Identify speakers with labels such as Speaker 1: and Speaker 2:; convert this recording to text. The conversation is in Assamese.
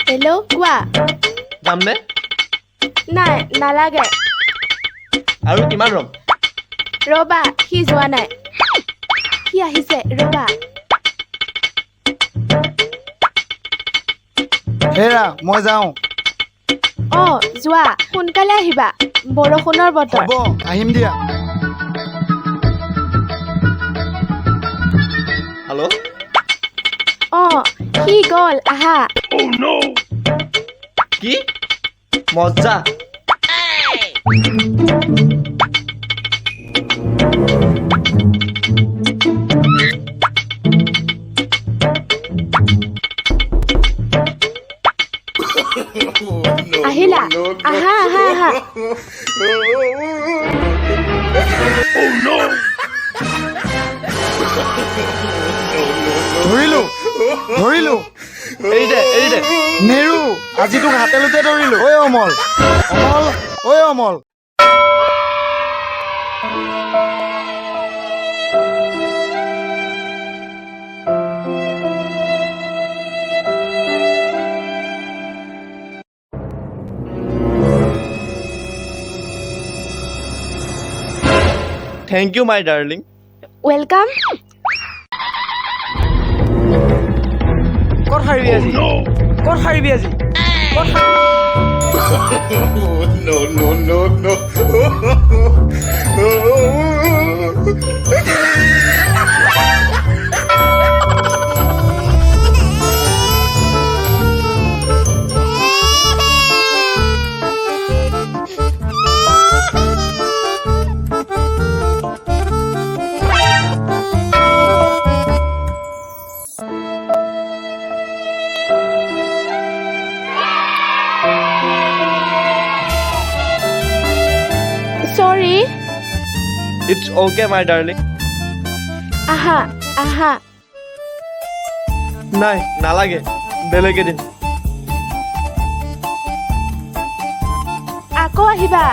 Speaker 1: হেল্ল' কোৱা
Speaker 2: যামনে
Speaker 1: নাই নালাগে
Speaker 2: আৰু কিমান ৰম
Speaker 1: ৰ'বা সি যোৱা নাই সি আহিছে ৰ'বা
Speaker 3: হেৰা মই যাওঁ
Speaker 1: অঁ যোৱা সোনকালে আহিবা বৰষুণৰ বতৰ
Speaker 3: হ'ব আহিম দিয়া
Speaker 2: হেল্ল'
Speaker 1: অঁ সি গ'ল আহা
Speaker 2: কি মজা
Speaker 1: আহিলা আহা আহা আহা
Speaker 3: ধৰিলো
Speaker 2: এৰি দে
Speaker 3: নেৰু আজি তোক হাতেলোতে ধৰিলো ঐ অমল ঐ Amal
Speaker 2: thank you my darling
Speaker 1: welcome
Speaker 4: ক'ত সাৰিবি আজি ক'ত সাৰিবি আজি
Speaker 1: চৰি
Speaker 2: ইটছ অ'কে মাই ডাৰ্লিং
Speaker 1: আহা আহা
Speaker 2: নাই নালাগে বেলেগ এদিন
Speaker 1: আকৌ আহিবা